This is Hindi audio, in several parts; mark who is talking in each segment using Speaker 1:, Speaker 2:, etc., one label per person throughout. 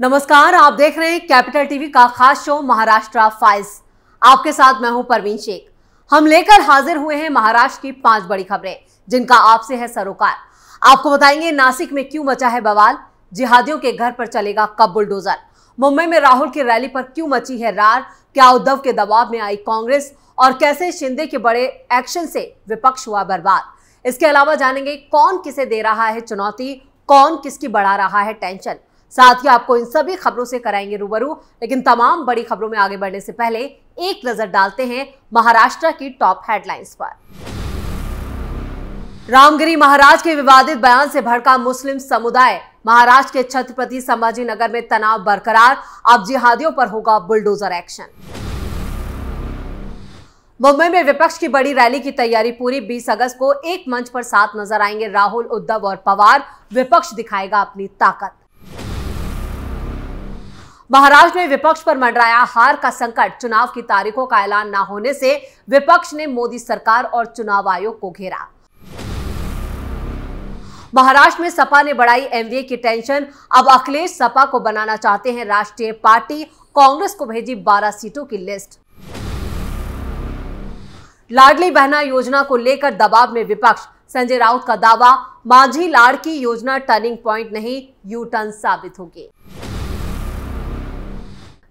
Speaker 1: नमस्कार, आप देख रहे हैं कैपिटल टीवी का खास शो महाराष्ट्र फाइल्स। आपके साथ मैं हूं परवीन शेख। हम लेकर हाजिर हुए हैं महाराष्ट्र की 5 बड़ी खबरें जिनका आपसे है सरोकार। आपको बताएंगे नासिक में क्यों मचा है बवाल, जिहादियों के घर पर चलेगा कब बुलडोजर, मुंबई में राहुल की रैली पर क्यों मची है रार, क्या उद्धव के दबाव में आई कांग्रेस और कैसे शिंदे के बड़े एक्शन से विपक्ष हुआ बर्बाद। इसके अलावा जानेंगे कौन किसे दे रहा है चुनौती, कौन किसकी बढ़ा रहा है टेंशन। साथ ही आपको इन सभी खबरों से कराएंगे रूबरू। लेकिन तमाम बड़ी खबरों में आगे बढ़ने से पहले एक नजर डालते हैं महाराष्ट्र की टॉप हेडलाइंस पर। रामगिरी महाराज के विवादित बयान से भड़का मुस्लिम समुदाय, महाराष्ट्र के छत्रपति संभाजीनगर में तनाव बरकरार, अब जिहादियों पर होगा बुलडोजर एक्शन। मुंबई में विपक्ष की बड़ी रैली की तैयारी पूरी, 20 अगस्त को एक मंच पर साथ नजर आएंगे राहुल, उद्धव और पवार, विपक्ष दिखाएगा अपनी ताकत। महाराष्ट्र में विपक्ष पर मंडराया हार का संकट, चुनाव की तारीखों का ऐलान न होने से विपक्ष ने मोदी सरकार और चुनाव आयोग को घेरा। महाराष्ट्र में सपा ने बढ़ाई एमवीए की टेंशन, अब अखिलेश सपा को बनाना चाहते हैं राष्ट्रीय पार्टी, कांग्रेस को भेजी 12 सीटों की लिस्ट। लाडली बहना योजना को लेकर दबाव में विपक्ष, संजय राउत का दावा, माझी लाड़की योजना टर्निंग पॉइंट नहीं यू टर्न साबित होगी।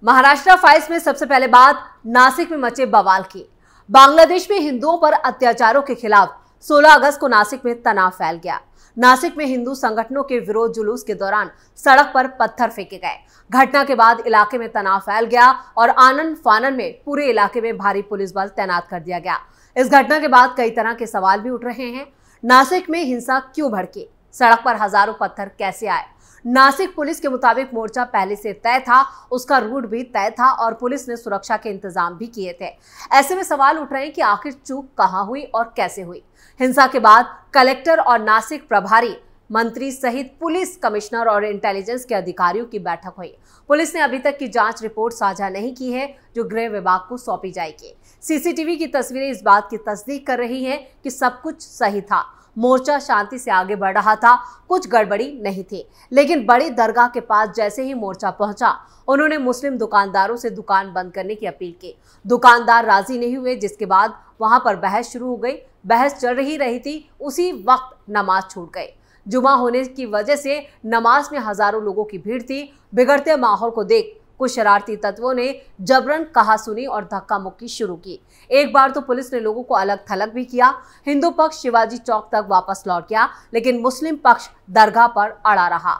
Speaker 1: महाराष्ट्र फाइल्स में सबसे पहले बात नासिक में मचे बवाल की। बांग्लादेश में हिंदुओं पर अत्याचारों के खिलाफ 16 अगस्त को नासिक में तनाव फैल गया। नासिक में हिंदू संगठनों के विरोध जुलूस के दौरान सड़क पर पत्थर फेंके गए। घटना के बाद इलाके में तनाव फैल गया और आनन फानन में पूरे इलाके में भारी पुलिस बल तैनात कर दिया गया। इस घटना के बाद कई तरह के सवाल भी उठ रहे हैं। नासिक में हिंसा क्यों भड़की, सड़क पर हजारों पत्थर कैसे आए। नासिक पुलिस के मुताबिक मोर्चा पहले से तय था, उसका रूट भी तय था और पुलिस ने सुरक्षा के इंतजाम भी किए थे। ऐसे में सवाल उठ रहे हैं कि आखिर चूक कहां हुई और कैसे हुई। हिंसा के बाद कलेक्टर और नासिक प्रभारी मंत्री सहित पुलिस कमिश्नर और इंटेलिजेंस के अधिकारियों की बैठक हुई। पुलिस ने अभी तक की जांच रिपोर्ट साझा नहीं की है जो गृह विभाग को सौंपी जाएगी। सीसीटीवी की तस्वीरें इस बात की तस्दीक कर रही हैं कि सब कुछ सही था, मोर्चा शांति से आगे बढ़ रहा था, कुछ गड़बड़ी नहीं थी। लेकिन बड़ी दरगाह के पास जैसे ही मोर्चा पहुंचा, उन्होंने मुस्लिम दुकानदारों से दुकान बंद करने की अपील की। दुकानदार राजी नहीं हुए, जिसके बाद वहां पर बहस शुरू हो गई। बहस चल रही थी, उसी वक्त नमाज छूट गई। जुमा होने की वजह से नमाज में हजारों लोगों की भीड़ थी। बिगड़ते माहौल को देख कुछ शरारती तत्वों ने जबरन कहासुनी और धक्का मुक्की शुरू की। एक बार तो पुलिस ने लोगों को अलग थलग भी किया। हिंदू पक्ष शिवाजी चौक तक वापस लौट गया, लेकिन मुस्लिम पक्ष दरगाह पर अड़ा रहा।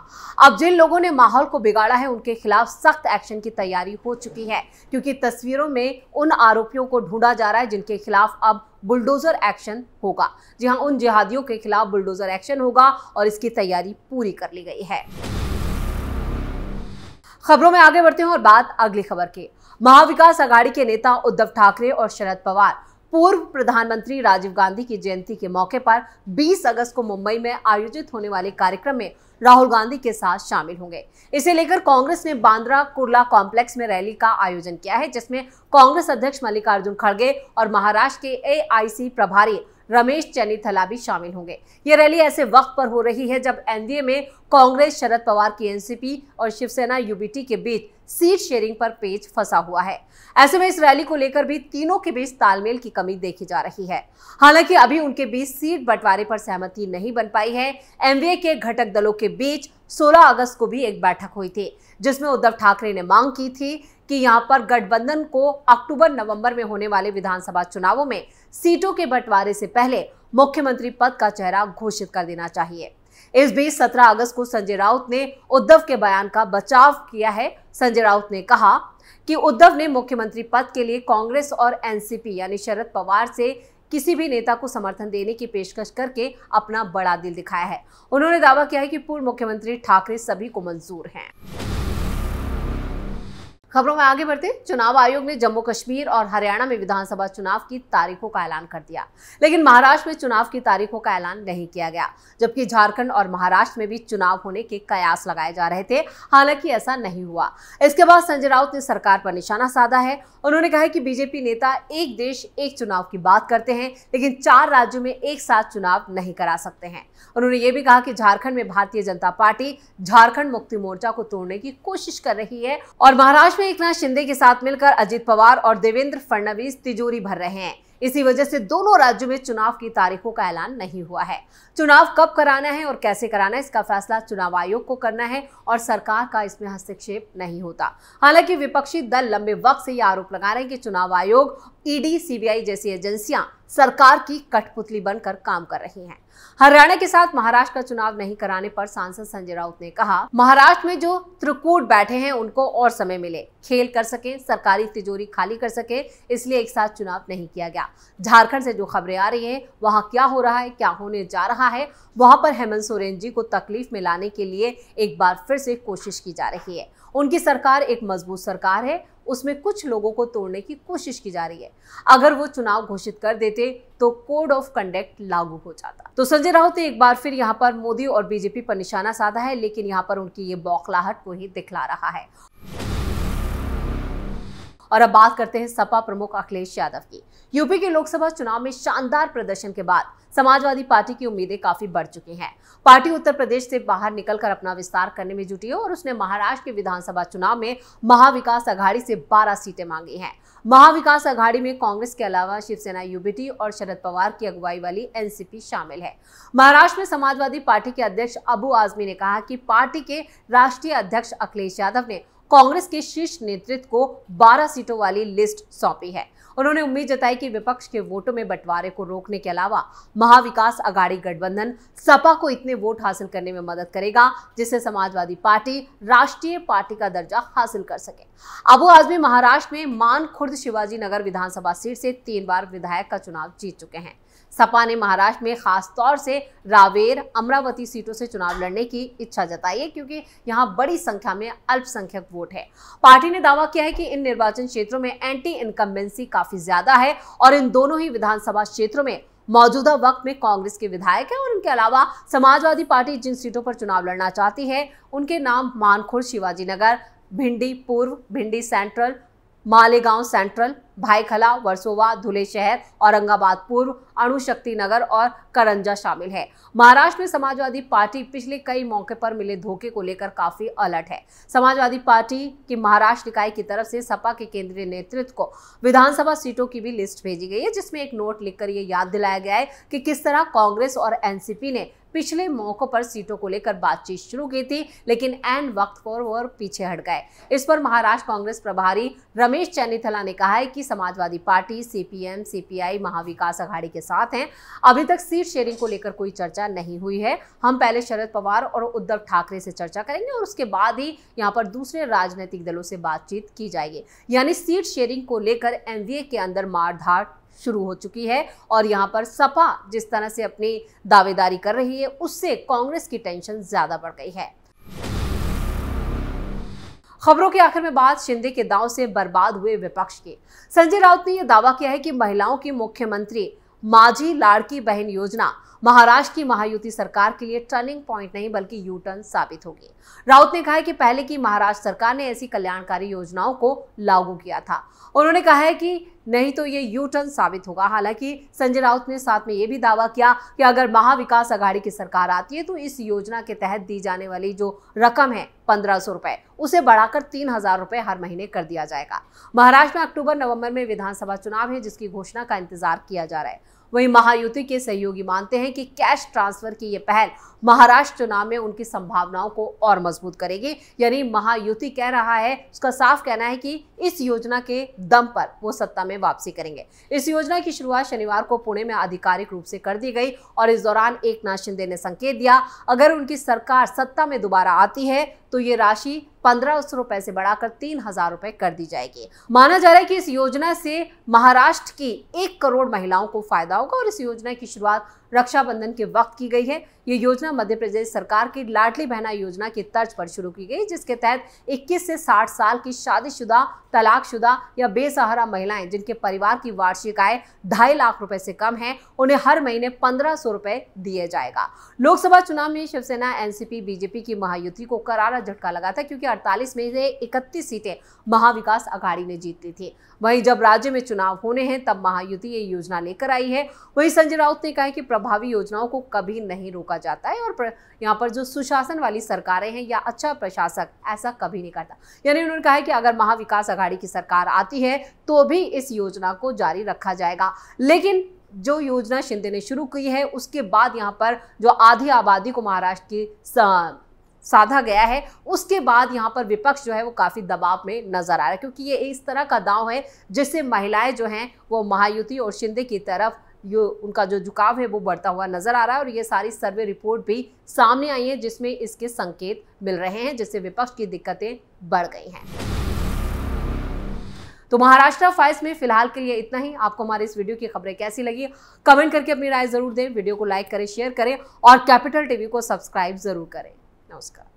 Speaker 1: अब जिन लोगों ने माहौल को बिगाड़ा है उनके खिलाफ सख्त एक्शन की तैयारी हो चुकी है, क्योंकि तस्वीरों में उन आरोपियों को ढूंढा जा रहा है जिनके खिलाफ अब बुलडोजर एक्शन होगा। जी हां, उन जिहादियों के खिलाफ बुलडोजर एक्शन होगा और इसकी तैयारी पूरी कर ली गई है। खबरों में आगे बढ़ते हैं और बात अगली खबर की। महाविकास आघाड़ी के नेता उद्धव ठाकरे और शरद पवार पूर्व प्रधानमंत्री राजीव गांधी की जयंती के मौके पर 20 अगस्त को मुंबई में आयोजित होने वाले कार्यक्रम में राहुल गांधी के साथ शामिल होंगे। इसे लेकर कांग्रेस ने बांद्रा कुर्ला कॉम्प्लेक्स में रैली का आयोजन किया है, जिसमें कांग्रेस अध्यक्ष मल्लिकार्जुन खड़गे और महाराष्ट्र के एआईसी प्रभारी रमेश चन्नीथला भी शामिल होंगे। ये रैली ऐसे वक्त पर हो रही है जब एनडीए में कांग्रेस, शरद पवार की एनसीपी और शिवसेना यूबीटी के बीच सीट शेयरिंग पर पेच फंसा हुआ है। ऐसे में इस रैली को लेकर भी तीनों के बीच तालमेल की कमी देखी जा रही है। हालांकि अभी उनके बीच सीट बंटवारे पर सहमति नहीं बन पाई है। एमवीए के घटक दलों के बीच 16 अगस्त को भी एक बैठक हुई थी, जिसमें उद्धव ठाकरे ने मांग की थी कि यहां पर गठबंधन को अक्टूबर-नवंबर में होने वाले विधानसभा चुनावों में सीटों के बंटवारे से पहले मुख्यमंत्री पद का चेहरा घोषित कर देना चाहिए। इस बीच 17 अगस्त को संजय राउत ने उद्धव के बयान का बचाव किया है। संजय राउत ने कहा कि उद्धव ने मुख्यमंत्री पद के लिए कांग्रेस और एनसीपी यानी शरद पवार से किसी भी नेता को समर्थन देने की पेशकश करके अपना बड़ा दिल दिखाया है। उन्होंने दावा किया है कि पूर्व मुख्यमंत्री ठाकरे सभी को मंजूर हैं। खबरों में आगे बढ़ते, चुनाव आयोग ने जम्मू कश्मीर और हरियाणा में विधानसभा चुनाव की तारीखों का ऐलान कर दिया, लेकिन महाराष्ट्र में चुनाव की तारीखों का ऐलान नहीं किया गया, जबकि झारखंड और महाराष्ट्र में भी चुनाव होने के कयास लगाए जा रहे थे। हालांकि ऐसा नहीं हुआ। इसके बाद संजय राउत ने सरकार पर निशाना साधा है। उन्होंने कहा कि बीजेपी नेता एक देश एक चुनाव की बात करते हैं, लेकिन 4 राज्यों में एक साथ चुनाव नहीं करा सकते हैं। उन्होंने ये भी कहा कि झारखंड में भारतीय जनता पार्टी झारखंड मुक्ति मोर्चा को तोड़ने की कोशिश कर रही है और महाराष्ट्र में एकनाथ शिंदे के साथ मिलकर अजित पवार और देवेंद्र फडणवीस तिजोरी भर रहे हैं। इसी वजह से दोनों राज्यों में चुनाव की तारीखों का ऐलान नहीं हुआ है। चुनाव कब कराना है और कैसे कराना है, इसका फैसला चुनाव आयोग को करना है और सरकार का इसमें हस्तक्षेप नहीं होता। हालांकि विपक्षी दल लंबे वक्त से यह आरोप लगा रहे हैं कि चुनाव आयोग, ईडी, सीबीआई जैसी एजेंसियां सरकार की कठपुतली बनकर काम कर रही हैं। हरियाणा के साथ महाराष्ट्र का चुनाव नहीं कराने पर सांसद संजय राउत ने कहा, महाराष्ट्र में जो त्रिकूट बैठे हैं उनको और समय मिले, खेल कर सके, सरकारी तिजोरी खाली कर सके, इसलिए एक साथ चुनाव नहीं किया गया। झारखंड से जो खबरें आ रही हैं, वहां क्या हो रहा है, क्या होने जा रहा है, वहां पर हेमंत सोरेन जी को तकलीफ में लाने के लिए एक बार फिर से कोशिश की जा रही है। उनकी सरकार एक मजबूत सरकार है, उसमें कुछ लोगों को तोड़ने की कोशिश की जा रही है। अगर वो चुनाव घोषित कर देते तो कोड ऑफ कंडक्ट लागू हो जाता। तो संजय राउत ने एक बार फिर यहां पर मोदी और बीजेपी पर निशाना साधा है, लेकिन यहां पर उनकी ये बौखलाहट को ही दिखला रहा है। और अब बात करते हैं सपा प्रमुख अखिलेश यादव की। यूपी के लोकसभा चुनाव में शानदार प्रदर्शन के बाद समाजवादी पार्टी की उम्मीदें काफी बढ़ चुकी हैं। पार्टी उत्तर प्रदेश से बाहर निकलकर अपना विस्तार करने में जुटी है और उसने महाराष्ट्र के विधानसभा चुनाव में महाविकास अघाड़ी से 12 सीटें मांगी हैं। महाविकास अघाड़ी में कांग्रेस के अलावा शिवसेना, यूबीटी और शरद पवार की अगुवाई वाली एनसीपी शामिल है। महाराष्ट्र में समाजवादी पार्टी के अध्यक्ष अबू आजमी ने कहा कि पार्टी के राष्ट्रीय अध्यक्ष अखिलेश यादव ने कांग्रेस के शीर्ष नेतृत्व को 12 सीटों वाली लिस्ट सौंपी है। उन्होंने उम्मीद जताई कि विपक्ष के वोटों में बंटवारे को रोकने के अलावा महाविकास अघाड़ी गठबंधन सपा को इतने वोट हासिल करने में मदद करेगा जिससे समाजवादी पार्टी राष्ट्रीय पार्टी का दर्जा हासिल कर सके। अबू आजमी महाराष्ट्र में मानखुर्द शिवाजी नगर विधानसभा सीट से 3 बार विधायक का चुनाव जीत चुके हैं। सपा ने महाराष्ट्र में खास तौर से रावेर, अमरावती सीटों से चुनाव लड़ने की इच्छा जताई है, क्योंकि यहां बड़ी संख्या में अल्पसंख्यक वोट है। पार्टी ने दावा किया है कि इन निर्वाचन क्षेत्रों में एंटी इनकम्बेंसी काफी ज्यादा है और इन दोनों ही विधानसभा क्षेत्रों में मौजूदा वक्त में कांग्रेस के विधायक हैं और इनके अलावा समाजवादी पार्टी जिन सीटों पर चुनाव लड़ना चाहती है उनके नाम मानखुर्द शिवाजी नगर, भिंडी पूर्व, भिंडी सेंट्रल, मालेगांव सेंट्रल, भाईखला, वर्सोवा, धुले शहर, औरंगाबाद पूर्व, अणुशक्ति नगर और करंजा शामिल है। महाराष्ट्र में समाजवादी पार्टी पिछले कई मौके पर मिले धोखे को लेकर काफी अलर्ट है। समाजवादी पार्टी की महाराष्ट्र इकाई की तरफ से सपा के केंद्रीय नेतृत्व को विधानसभा सीटों की भी लिस्ट भेजी गई है, जिसमें एक नोट लिखकर ये याद दिलाया गया है कि किस तरह कांग्रेस और एनसीपी ने पिछले मौकों पर सीटों को लेकर बातचीत शुरू की थी, लेकिन ऐन वक्त पर वो पीछे हट गए। इस पर महाराष्ट्र कांग्रेस प्रभारी रमेश चन्नीथला ने कहा है कि समाजवादी पार्टी सीपीएम, सीपीआई महाविकास अघाड़ी के साथ हैं। अभी तक सीट शेयरिंग को लेकर कोई चर्चा नहीं हुई है। हम पहले शरद पवार और उद्धव ठाकरे से चर्चा करेंगे और उसके बाद ही यहाँ पर दूसरे राजनीतिक दलों से बातचीत की जाएगी। यानी सीट शेयरिंग को लेकर एनडीए के अंदर मारधाड़ शुरू हो चुकी है और यहां पर सपा जिस तरह से अपनी दावेदारी कर रही है उससे कांग्रेस की टेंशन ज्यादा बढ़ गई है। खबरों के आखिर में बात शिंदे के दांव से बर्बाद हुए विपक्ष की। संजय राउत ने यह दावा किया है कि महिलाओं की मुख्यमंत्री माझी लाड़की बहन योजना महाराष्ट्र की महायुति सरकार के लिए टर्निंग पॉइंट नहीं बल्कि यू टर्न साबित होगी। राउत ने कहा है कि पहले की महाराष्ट्र सरकार ने ऐसी कल्याणकारी योजनाओं को लागू किया था। उन्होंने कहा है कि नहीं तो ये यू टर्न साबित होगा। हालांकि संजय राउत ने साथ में ये भी दावा किया कि अगर महाविकास अघाड़ी की सरकार आती है तो इस योजना के तहत दी जाने वाली जो रकम है 1500 रुपए, उसे बढ़ाकर 3000 रुपए हर महीने कर दिया जाएगा। महाराष्ट्र में अक्टूबर-नवंबर में विधानसभा चुनाव है जिसकी घोषणा का इंतजार किया जा रहा है। वहीं महायुति के सहयोगी मानते हैं कि कैश ट्रांसफर की ये पहल महाराष्ट्र चुनाव में उनकी संभावनाओं को और मजबूत करेगी। यानी महायुति कह रहा है, उसका साफ कहना है कि इस योजना के दम पर वो सत्ता में वापसी करेंगे। इस योजना की शुरुआत शनिवार को पुणे में आधिकारिक रूप से कर दी गई और इस दौरान एकनाथ शिंदे ने संकेत दिया, अगर उनकी सरकार सत्ता में दोबारा आती है तो ये राशि 1500 रुपए से बढ़ाकर 3000 रुपए कर दी जाएगी। माना जा रहा है कि इस योजना से महाराष्ट्र की 1 करोड़ महिलाओं को फायदा होगा और इस योजना की शुरुआत रक्षाबंधन के वक्त की गई है। ये योजना मध्य प्रदेश सरकार की लाडली बहना योजना की तर्ज पर शुरू की गई, जिसके तहत 21 से 60 साल की शादीशुदा, तलाकशुदा या बेसहारा महिलाएं जिनके परिवार की वार्षिक आय 2.5 लाख रुपए से कम है, उन्हें हर महीने 1500 रुपए दिए जाएगा। लोकसभा चुनाव में शिवसेना, एनसीपी, बीजेपी की महायुति को करारा झटका लगा था, क्योंकि 48 में से 31 सीटें महाविकास अघाड़ी ने जीत ली थी। वहीं जब राज्य में चुनाव होने हैं तब महायुति ये योजना लेकर आई है। वहीं संजय राउत ने कहा है कि प्रभावी योजनाओं को कभी नहीं रोका जाता है और यहाँ पर जो सुशासन वाली सरकारें हैं या अच्छा प्रशासक ऐसा कभी नहीं करता। यानी उन्होंने कहा है कि अगर महाविकास अघाड़ी की सरकार आती है तो भी इस योजना को जारी रखा जाएगा। लेकिन जो योजना शिंदे ने शुरू की है उसके बाद यहाँ पर जो आधी आबादी को महाराष्ट्र की साधा गया है, उसके बाद यहाँ पर विपक्ष जो है वो काफी दबाव में नजर आ रहा है, क्योंकि ये इस तरह का दांव है जिससे महिलाएं जो हैं वो महायुति और शिंदे की तरफ उनका जो झुकाव है वो बढ़ता हुआ नजर आ रहा है। और ये सारी सर्वे रिपोर्ट भी सामने आई है जिसमें इसके संकेत मिल रहे हैं, जिससे विपक्ष की दिक्कतें बढ़ गई हैं। तो महाराष्ट्र फाइल्स में फिलहाल के लिए इतना ही। आपको हमारी इस वीडियो की खबरें कैसी लगी कमेंट करके अपनी राय जरूर दें। वीडियो को लाइक करें, शेयर करें और कैपिटल टीवी को सब्सक्राइब जरूर करें। नमस्कार।